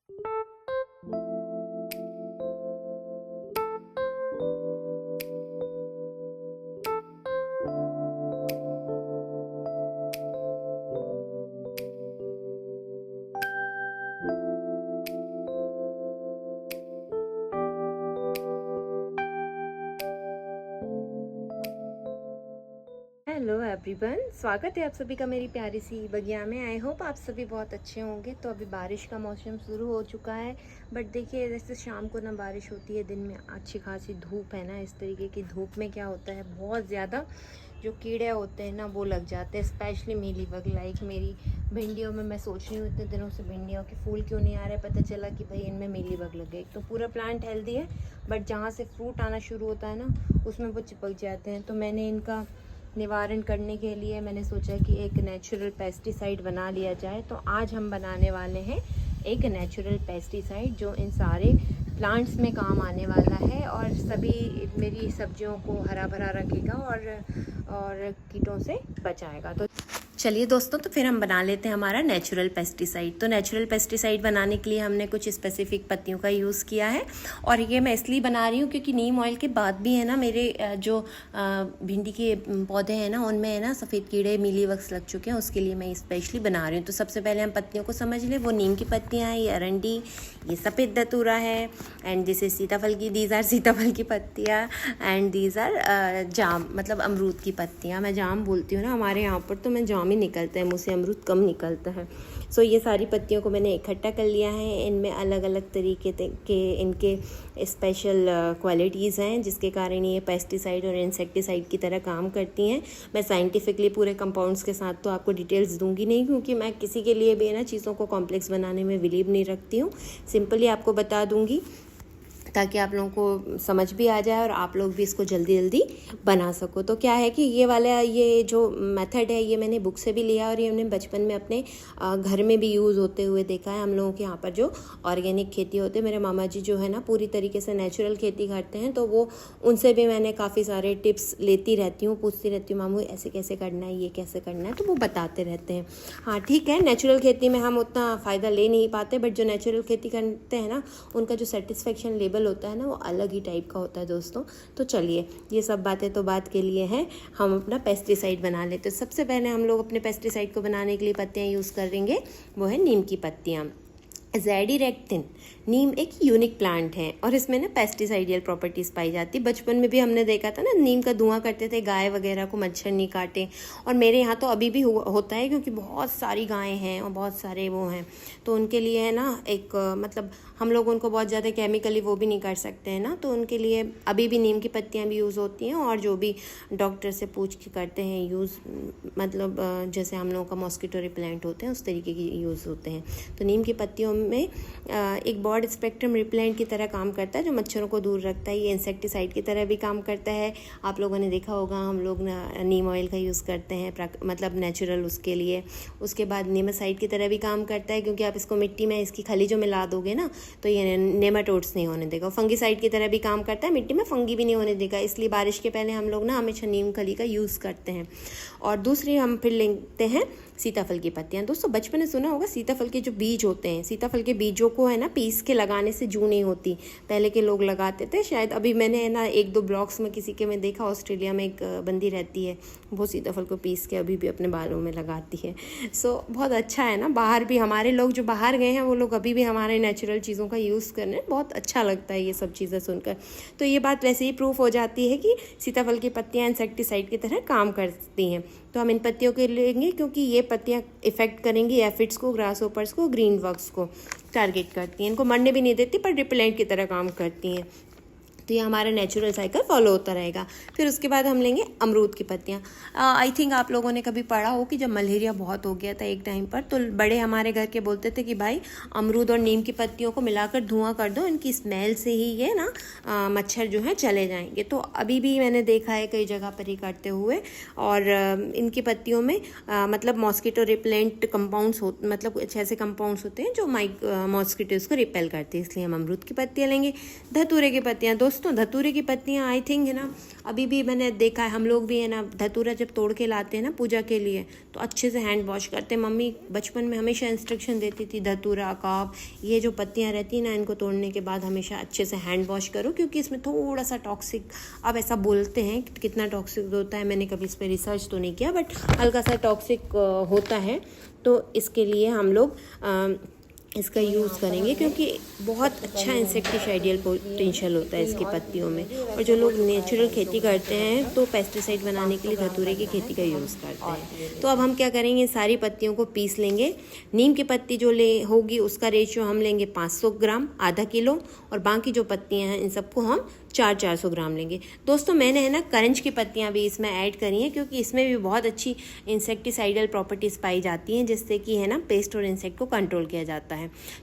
Hello everyone, स्वागत है आप सभी का मेरी प्यारी सी बगिया में। आई होप आप सभी बहुत अच्छे होंगे। तो अभी बारिश का मौसम शुरू हो चुका है, बट देखिए जैसे शाम को ना बारिश होती है, दिन में अच्छी खासी धूप है ना। इस तरीके की धूप में क्या होता है, बहुत ज़्यादा जो कीड़े होते हैं ना वो लग जाते हैं, स्पेशली मीली बग। लाइक मेरी भिंडियों में मैं सोच रही हूँ इतने दिनों से भिंडियों के फूल क्यों नहीं आ रहे, पता चला कि भाई इनमें मीली बग लग गई। एक तो पूरा प्लांट हेल्दी है, बट जहाँ से फ्रूट आना शुरू होता है ना उसमें वो चिपक जाते हैं। तो मैंने इनका निवारण करने के लिए मैंने सोचा कि एक नेचुरल पेस्टिसाइड बना लिया जाए। तो आज हम बनाने वाले हैं एक नेचुरल पेस्टिसाइड जो इन सारे प्लांट्स में काम आने वाला है और सभी मेरी सब्जियों को हरा भरा रखेगा और कीटों से बचाएगा। तो चलिए दोस्तों, तो फिर हम बना लेते हैं हमारा नेचुरल पेस्टिसाइड। तो नेचुरल पेस्टिसाइड बनाने के लिए हमने कुछ स्पेसिफिक पत्तियों का यूज़ किया है, और ये मैं इसलिए बना रही हूँ क्योंकि नीम ऑयल के बाद भी है ना मेरे जो भिंडी के पौधे हैं ना उनमें है ना सफ़ेद कीड़े मीलीबग्स लग चुके हैं, उसके लिए मैं स्पेशली बना रही हूँ। तो सबसे पहले हम पत्तियों को समझ लें। वो नीम की पत्तियाँ हैं, ये अरंडी, ये सफ़ेद धतूरा है, एंड दिस इज सीताफल की, दीज आर सीताफल की पत्तियाँ, एंड दीज आर जाम, मतलब अमरूद की पत्तियाँ। मैं जाम बोलती हूँ ना हमारे यहाँ पर, तो मैं जाम ही निकलता है मुँह से, अमरूद कम निकलता है। सो ये सारी पत्तियों को मैंने इकट्ठा कर लिया है। इनमें अलग अलग तरीके के इनके स्पेशल क्वालिटीज़ हैं जिसके कारण ये पेस्टिसाइड और इंसेक्टिसाइड की तरह काम करती हैं। मैं साइंटिफिकली पूरे कंपाउंड्स के साथ तो आपको डिटेल्स दूंगी नहीं, क्योंकि मैं किसी के लिए भी है ना चीज़ों को कॉम्प्लेक्स बनाने में बिलीव नहीं रखती हूँ। सिंपली आपको बता दूंगी ताकि आप लोगों को समझ भी आ जाए और आप लोग भी इसको जल्दी जल्दी बना सको। तो क्या है कि ये जो मेथड है ये मैंने बुक से भी लिया और ये हमने बचपन में अपने घर में भी यूज़ होते हुए देखा है। हम लोगों के यहाँ पर जो ऑर्गेनिक खेती होते हैं, मेरे मामा जी जो है ना पूरी तरीके से नेचुरल खेती करते हैं, तो वो उनसे भी मैंने काफ़ी सारे टिप्स लेती रहती हूँ, पूछती रहती हूँ, मामू ऐसे कैसे करना है, ये कैसे करना है, तो वो बताते रहते हैं। हाँ ठीक है, नेचुरल खेती में हम उतना फ़ायदा ले नहीं पाते, बट जो नेचुरल खेती करते हैं ना उनका जो सेटिस्फेक्शन लेवल होता है ना वो अलग ही टाइप का होता है दोस्तों। तो चलिए, ये सब बातें तो बात के लिए हैं, हम अपना पेस्टिसाइड बना लेते हैं। सबसे पहले हम लोग अपने पेस्टिसाइड को बनाने के लिए पत्तियाँ यूज़ करेंगे, वो है नीम की पत्तियाँ। ज़ैडीरेक्टिन, नीम एक यूनिक प्लांट है और इसमें ना पेस्टिसाइडियल प्रॉपर्टीज़ पाई जाती है। बचपन में भी हमने देखा था ना, नीम का धुआं करते थे गाय वगैरह को मच्छर नहीं काटे, और मेरे यहाँ तो अभी भी होता है क्योंकि बहुत सारी गायें हैं और बहुत सारे वो हैं, तो उनके लिए है ना एक मतलब हम लोग उनको बहुत ज़्यादा केमिकली वो भी नहीं कर सकते हैं ना, तो उनके लिए अभी भी नीम की पत्तियाँ भी यूज़ होती हैं। और जो भी डॉक्टर से पूछ के करते हैं यूज़, मतलब जैसे हम लोगों का मॉस्किटो रिपेलेंट होते हैं उस तरीके की यूज़ होते हैं। तो नीम की पत्तियों में एक ब्रॉड स्पेक्ट्रम रिपेलेंट की तरह काम करता है जो मच्छरों को दूर रखता है। ये इंसेक्टिसाइड की तरह भी काम करता है। आप लोगों ने देखा होगा हम लोग नीम ऑयल का यूज़ करते हैं, मतलब नेचुरल उसके लिए। उसके बाद नेमासाइड की तरह भी काम करता है, क्योंकि आप इसको मिट्टी में इसकी खली जो मिला दोगे ना तो ये नेमाटोड्स नहीं होने देगा। फंगीसाइड की तरह भी काम करता है, मिट्टी में फंगी भी नहीं होने देगा, इसलिए बारिश के पहले हम लोग ना हमेशा नीम खली का यूज़ करते हैं। और दूसरी हम फिर लेते हैं सीताफल की पत्तियाँ। दोस्तों बचपन में सुना होगा सीताफल के जो बीज होते हैं, सीताफल के बीजों को है ना पीस के लगाने से जू नहीं होती, पहले के लोग लगाते थे शायद। अभी मैंने है ना 1-2 ब्लॉग्स में किसी के में देखा, ऑस्ट्रेलिया में एक बंदी रहती है, वो सीताफल को पीस के अभी भी अपने बालों में लगाती है। सो बहुत अच्छा है ना, बाहर भी हमारे लोग जो बाहर गए हैं वो लोग अभी भी हमारे नेचुरल चीज़ों का यूज़ कर रहे हैं। बहुत अच्छा लगता है ये सब चीज़ें सुनकर। तो ये बात वैसे ही प्रूफ हो जाती है कि सीताफल की पत्तियाँ इंसेक्टिसाइड की तरह काम करती हैं। तो हम इन पत्तियों के लेंगे क्योंकि ये पत्तियाँ इफेक्ट करेंगी एफिड्स को, ग्रासहोपर्स को, ग्रीन वर्क्स को टारगेट करती हैं। इनको मरने भी नहीं देती पर रिपेलेंट की तरह काम करती हैं। तो ये हमारा नेचुरल साइकिल फॉलो होता रहेगा। फिर उसके बाद हम लेंगे अमरूद की पत्तियाँ। आई थिंक आप लोगों ने कभी पढ़ा हो कि जब मलेरिया बहुत हो गया था एक टाइम पर, तो बड़े हमारे घर के बोलते थे कि भाई अमरूद और नीम की पत्तियों को मिलाकर धुआं कर दो, इनकी स्मेल से ही ये ना मच्छर जो है चले जाएंगे। तो अभी भी मैंने देखा है कई जगह पर ही करते हुए। और इनकी पत्तियों में मतलब मॉस्किटो रिपेलेंट कंपाउंड्स मतलब कुछ ऐसे कंपाउंड्स होते हैं जो मॉस्किटोज़ को रिपेल करते हैं, इसलिए हम अमरूद की पत्तियाँ लेंगे। धतूरे की पत्तियाँ, दोस्तों दोस्तों धतूरे की पत्तियाँ आई थिंक है ना, अभी भी मैंने देखा है, हम लोग भी है ना धतूरा जब तोड़ के लाते हैं ना पूजा के लिए तो अच्छे से हैंड वॉश करते हैं। मम्मी बचपन में हमेशा इंस्ट्रक्शन देती थी, धतूरा काब ये जो पत्तियाँ रहती हैं ना, इनको तोड़ने के बाद हमेशा अच्छे से हैंड वॉश करो, क्योंकि इसमें थोड़ा सा टॉक्सिक, अब ऐसा बोलते हैं कितना टॉक्सिक होता है, मैंने कभी इस पर रिसर्च तो नहीं किया, बट हल्का सा टॉक्सिक होता है। तो इसके लिए हम लोग इसका यूज़ करेंगे, क्योंकि बहुत अच्छा इंसेक्टिसाइडियल पोटेंशियल होता है इसकी पत्तियों में। और जो लोग नेचुरल खेती करते हैं तो पेस्टिसाइड बनाने के लिए धतूरे की खेती का यूज़ करते हैं। तो अब हम क्या करेंगे, सारी पत्तियों को पीस लेंगे। नीम की पत्ती जो होगी उसका रेशियो हम लेंगे 500 ग्राम, आधा किलो, और बाकी जो पत्तियाँ हैं इन सबको हम 400 ग्राम लेंगे। दोस्तों मैंने है ना करंज की पत्तियाँ भी इसमें ऐड करी हैं, क्योंकि इसमें भी बहुत अच्छी इंसेक्टिसाइडल प्रॉपर्टीज़ पाई जाती हैं, जिससे कि है ना पेस्ट और इंसेक्ट को कंट्रोल किया जाता है।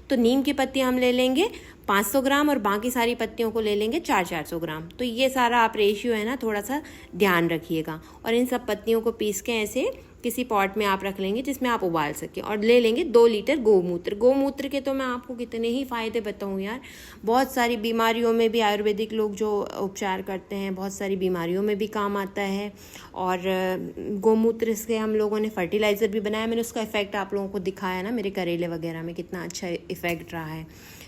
तो नीम की पत्तियाँ हम ले लेंगे 500 ग्राम और बाकी सारी पत्तियों को ले लेंगे 400 ग्राम। तो ये सारा आप रेशियो है ना थोड़ा सा ध्यान रखिएगा। और इन सब पत्तियों को पीस के ऐसे किसी पॉट में आप रख लेंगे जिसमें आप उबाल सकें। और ले लेंगे 2 लीटर गोमूत्र। गोमूत्र के तो मैं आपको कितने ही फ़ायदे बताऊं यार, बहुत सारी बीमारियों में भी आयुर्वेदिक लोग जो उपचार करते हैं, बहुत सारी बीमारियों में भी काम आता है। और गोमूत्र से हम लोगों ने फर्टिलाइज़र भी बनाया, मैंने उसका इफ़ेक्ट आप लोगों को दिखाया ना, मेरे करेले वगैरह में कितना अच्छा इफ़ेक्ट रहा है।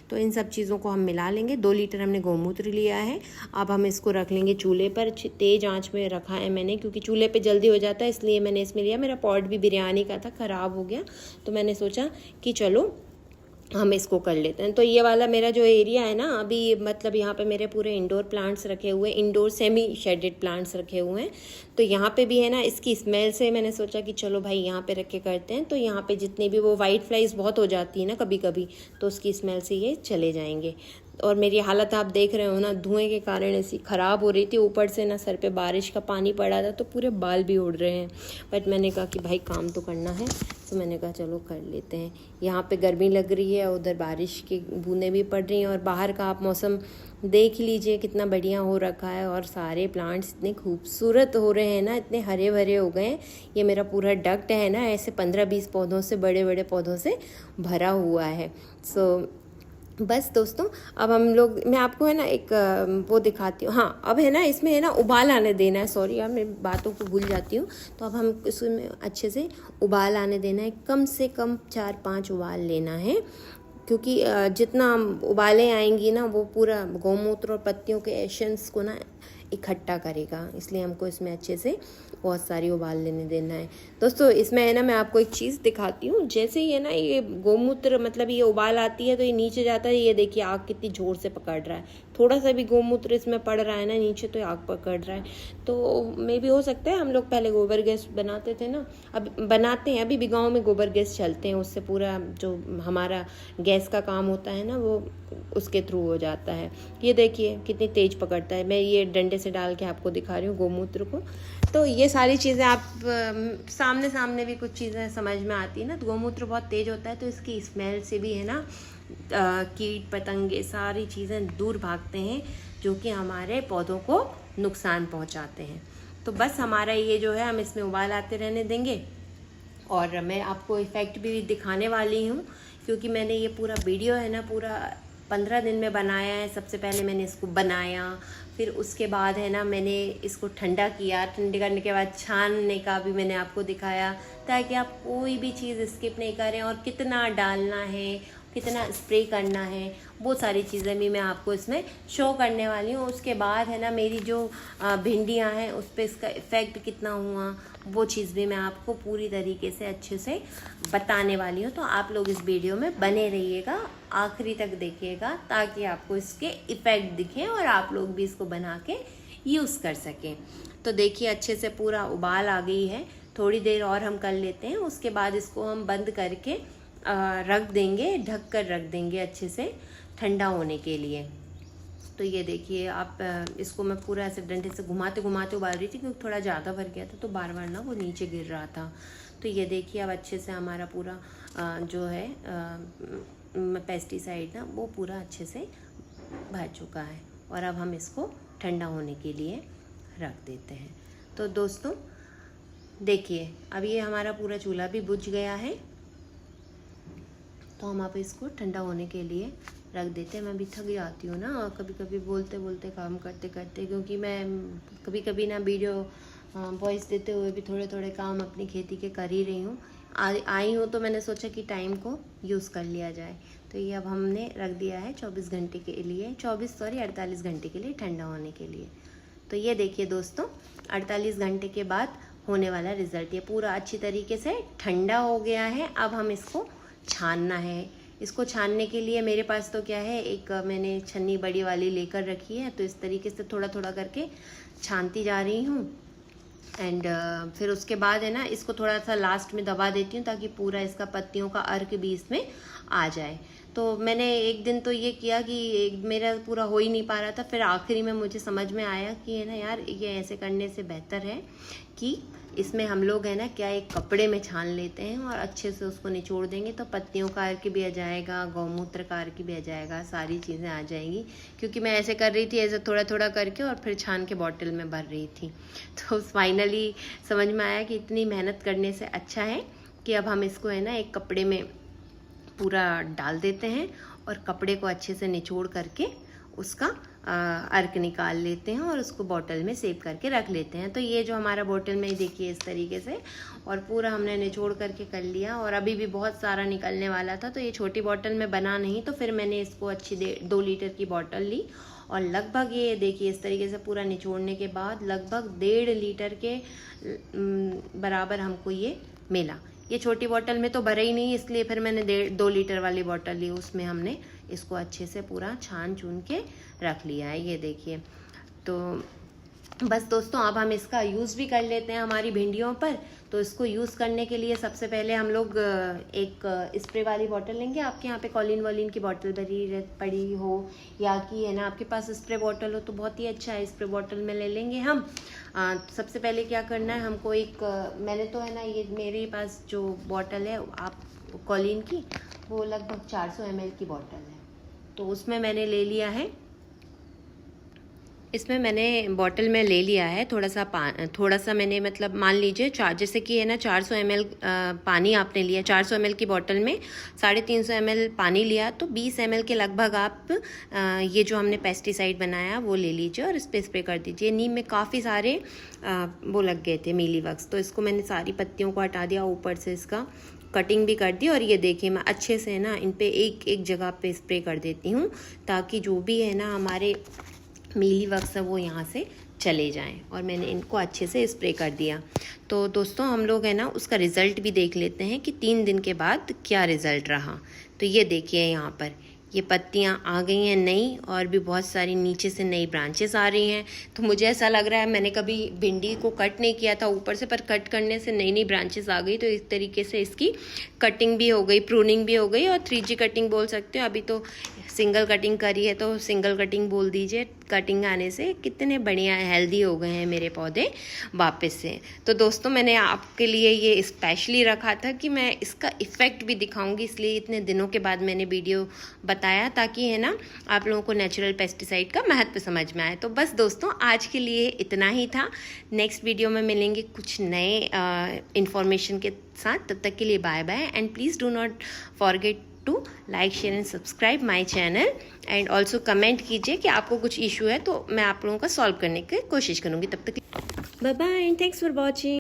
तो इन सब चीज़ों को हम मिला लेंगे। 2 लीटर हमने गोमूत्र लिया है। अब हम इसको रख लेंगे चूल्हे पर, तेज़ आंच में रखा है मैंने, क्योंकि चूल्हे पे जल्दी हो जाता है इसलिए मैंने इसमें लिया। मेरा पॉट भी बिरयानी का था, ख़राब हो गया, तो मैंने सोचा कि चलो हम इसको कर लेते हैं। तो ये वाला मेरा जो एरिया है ना, अभी मतलब यहाँ पे मेरे पूरे इंडोर प्लांट्स रखे हुए, इंडोर सेमी शेडेड प्लांट्स रखे हुए हैं। तो यहाँ पे भी है ना, इसकी स्मेल से मैंने सोचा कि चलो भाई यहाँ पे रख के करते हैं। तो यहाँ पे जितने भी वो वाइट फ्लाइज बहुत हो जाती है ना कभी कभी, तो उसकी स्मेल से ये चले जाएंगे। और मेरी हालत आप देख रहे हो ना, धुएं के कारण ऐसी ख़राब हो रही थी, ऊपर से ना सर पे बारिश का पानी पड़ा था तो पूरे बाल भी उड़ रहे हैं। बट मैंने कहा कि भाई काम तो करना है, तो मैंने कहा चलो कर लेते हैं। यहाँ पे गर्मी लग रही है, उधर बारिश की बूंदें भी पड़ रही हैं, और बाहर का आप मौसम देख लीजिए कितना बढ़िया हो रखा है। और सारे प्लांट्स इतने खूबसूरत हो रहे हैं ना, इतने हरे भरे हो गए हैं। ये मेरा पूरा डक्ट है ना, ऐसे 15-20 पौधों से, बड़े बड़े पौधों से भरा हुआ है। बस दोस्तों, अब हम लोग, मैं आपको है ना एक वो दिखाती हूँ। हाँ, अब है ना इसमें है ना उबाल आने देना है। सॉरी यार, मैं बातों को भूल जाती हूँ। तो अब हम इसमें अच्छे से उबाल आने देना है, कम से कम 4-5 उबाल लेना है, क्योंकि जितना उबालें आएंगी ना वो पूरा गोमूत्र और पत्तियों के एसेंस को ना इकट्ठा करेगा, इसलिए हमको इसमें अच्छे से बहुत सारी उबाल लेने देना है। दोस्तों इसमें है ना, मैं आपको एक चीज़ दिखाती हूँ। जैसे ही है ना ये गोमूत्र मतलब ये उबाल आती है तो ये नीचे जाता है, ये देखिए आग कितनी ज़ोर से पकड़ रहा है। थोड़ा सा भी गोमूत्र इसमें पड़ रहा है ना नीचे तो आग पकड़ रहा है। तो मे भी हो सकता है, हम लोग पहले गोबर गैस बनाते थे ना, अब बनाते हैं, अभी भी गाँव में गोबर गैस चलते हैं, उससे पूरा जो हमारा गैस का काम होता है ना वो उसके थ्रू हो जाता है। ये देखिए कितनी तेज़ पकड़ता है। मैं ये डंडे से डाल के आपको दिखा रही हूँ गोमूत्र को। तो ये सारी चीज़ें आप सामने सामने भी कुछ चीज़ें समझ में आती है ना। तो गोमूत्र बहुत तेज़ होता है, तो इसकी स्मेल से भी है ना कीट पतंगे सारी चीज़ें दूर भागते हैं, जो कि हमारे पौधों को नुकसान पहुंचाते हैं। तो बस हमारा ये जो है, हम इसमें उबाल आते रहने देंगे। और मैं आपको इफ़ेक्ट भी दिखाने वाली हूँ, क्योंकि मैंने ये पूरा वीडियो है ना पूरा 15 दिन में बनाया है। सबसे पहले मैंने इसको बनाया, फिर उसके बाद है ना मैंने इसको ठंडा किया, ठंडे करने के बाद छानने का भी मैंने आपको दिखाया, ताकि आप कोई भी चीज़ स्किप नहीं करें। और कितना डालना है, कितना स्प्रे करना है, वो सारी चीज़ें भी मैं आपको इसमें शो करने वाली हूँ। उसके बाद है ना मेरी जो भिंडियाँ हैं उस पर इसका इफ़ेक्ट कितना हुआ, वो चीज़ भी मैं आपको पूरी तरीके से अच्छे से बताने वाली हूँ। तो आप लोग इस वीडियो में बने रहिएगा, आखिरी तक देखिएगा, ताकि आपको इसके इफ़ेक्ट दिखें और आप लोग भी इसको बना के यूज़ कर सकें। तो देखिए अच्छे से पूरा उबाल आ गई है, थोड़ी देर और हम कर लेते हैं। उसके बाद इसको हम बंद करके रख देंगे, ढक कर रख देंगे अच्छे से ठंडा होने के लिए। तो ये देखिए आप, इसको मैं पूरा ऐसे डंडे से घुमाते घुमाते उबाल रही थी, क्योंकि थोड़ा ज़्यादा भर गया था तो बार बार ना वो नीचे गिर रहा था। तो ये देखिए अब अच्छे से हमारा पूरा जो है पेस्टिसाइड ना वो पूरा अच्छे से भर चुका है। और अब हम इसको ठंडा होने के लिए रख देते हैं। तो दोस्तों देखिए अब ये हमारा पूरा चूल्हा भी बुझ गया है। तो हम आप इसको ठंडा होने के लिए रख देते हैं। मैं भी थक जाती हूँ ना कभी कभी बोलते बोलते काम करते करते, क्योंकि मैं कभी कभी ना वीडियो वॉइस देते हुए भी थोड़े थोड़े काम अपनी खेती के कर ही रही हूँ। आई हूँ तो मैंने सोचा कि टाइम को यूज़ कर लिया जाए। तो ये अब हमने रख दिया है 24 घंटे के लिए, 48 घंटे के लिए ठंडा होने के लिए। तो ये देखिए दोस्तों, 48 घंटे के बाद होने वाला रिज़ल्ट, ये पूरा अच्छी तरीके से ठंडा हो गया है। अब हम इसको छानना है। इसको छानने के लिए मेरे पास तो क्या है, एक मैंने छन्नी बड़ी वाली लेकर रखी है, तो इस तरीके से थोड़ा थोड़ा करके छानती जा रही हूँ। एंड फिर उसके बाद है ना, इसको थोड़ा सा लास्ट में दबा देती हूँ ताकि पूरा इसका पत्तियों का अर्क भी इसमें आ जाए। तो मैंने एक दिन तो ये किया कि मेरा पूरा हो ही नहीं पा रहा था, फिर आखिरी में मुझे समझ में आया कि है ना यार, ये ऐसे करने से बेहतर है कि इसमें हम लोग है ना क्या, एक कपड़े में छान लेते हैं और अच्छे से उसको निचोड़ देंगे तो पत्तियों का अर्क भी आ जाएगा, गौमूत्र का अर्क भी आ जाएगा, सारी चीज़ें आ जाएंगी। क्योंकि मैं ऐसे कर रही थी, ऐसे थोड़ा थोड़ा करके और फिर छान के बॉटल में भर रही थी। तो फाइनली समझ में आया कि इतनी मेहनत करने से अच्छा है कि अब हम इसको है ना एक कपड़े में पूरा डाल देते हैं और कपड़े को अच्छे से निचोड़ करके उसका अर्क निकाल लेते हैं और उसको बॉटल में सेव करके रख लेते हैं। तो ये जो हमारा बॉटल में देखिए इस तरीके से, और पूरा हमने निचोड़ करके कर लिया। और अभी भी बहुत सारा निकलने वाला था, तो ये छोटी बॉटल में बना नहीं, तो फिर मैंने इसको अच्छी 2 लीटर की बॉटल ली और लगभग ये देखिए इस तरीके से पूरा निचोड़ने के बाद लगभग 1.5 लीटर के बराबर हमको ये मिला। ये छोटी बॉटल में तो भरा ही नहीं, इसलिए फिर मैंने 2 लीटर वाली बॉटल ली, उसमें हमने इसको अच्छे से पूरा छान चून के रख लिया है। ये देखिए, तो बस दोस्तों अब हम इसका यूज़ भी कर लेते हैं हमारी भिंडियों पर। तो इसको यूज़ करने के लिए सबसे पहले हम लोग एक स्प्रे वाली बॉटल लेंगे। आपके यहाँ पे कॉलिन वॉलिन की बॉटल भरी पड़ी हो या कि है ना आपके पास स्प्रे बॉटल हो तो बहुत ही अच्छा है, स्प्रे बॉटल में ले लेंगे हम। सबसे पहले क्या करना है हमको, एक मैंने तो है ना ये मेरे पास जो बॉटल है आप कॉलिन की, वो लगभग 400 ml की बॉटल है। तो उसमें मैंने ले लिया है, इसमें मैंने बॉटल में ले लिया है थोड़ा सा मैंने मतलब मान लीजिए जैसे कि है ना 400 ml पानी आपने लिया, 400 ml की बॉटल में 350 ml पानी लिया, तो 20 ml के लगभग आप ये जो हमने पेस्टिसाइड बनाया वो ले लीजिए और इस पर स्प्रे कर दीजिए। नीम में काफ़ी सारे वो लग गए थे मीलीबग्स, तो इसको मैंने सारी पत्तियों को हटा दिया, ऊपर से इसका कटिंग भी कर दी। और ये देखिए मैं अच्छे से ना इन पे एक एक जगह पे स्प्रे कर देती हूँ ताकि जो भी है ना हमारे मीलीबग्स है वो यहाँ से चले जाएं। और मैंने इनको अच्छे से स्प्रे कर दिया। तो दोस्तों हम लोग है ना उसका रिज़ल्ट भी देख लेते हैं कि 3 दिन के बाद क्या रिज़ल्ट रहा। तो ये देखिए यहाँ पर ये पत्तियाँ आ गई हैं नई, और भी बहुत सारी नीचे से नई ब्रांचेस आ रही हैं। तो मुझे ऐसा लग रहा है मैंने कभी भिंडी को कट नहीं किया था ऊपर से, पर कट करने से नई नई ब्रांचेस आ गई। तो इस तरीके से इसकी कटिंग भी हो गई, प्रूनिंग भी हो गई, और 3G कटिंग बोल सकते हो। अभी तो सिंगल कटिंग करी है तो सिंगल कटिंग बोल दीजिए। कटिंग आने से कितने बढ़िया हेल्दी हो गए हैं मेरे पौधे वापस से। तो दोस्तों मैंने आपके लिए ये स्पेशली रखा था कि मैं इसका इफ़ेक्ट भी दिखाऊंगी, इसलिए इतने दिनों के बाद मैंने वीडियो बताया ताकि है ना आप लोगों को नेचुरल पेस्टिसाइड का महत्व समझ में आए। तो बस दोस्तों आज के लिए इतना ही था। नेक्स्ट वीडियो में मिलेंगे कुछ नए इन्फॉर्मेशन के साथ। तब तक के लिए bye bye, and please do not forget to like share and subscribe my channel, and also comment कीजिए कि आपको कुछ इशू है तो मैं आप लोगों का सॉल्व करने की कोशिश करूँगी। तब तक bye bye and thanks for watching.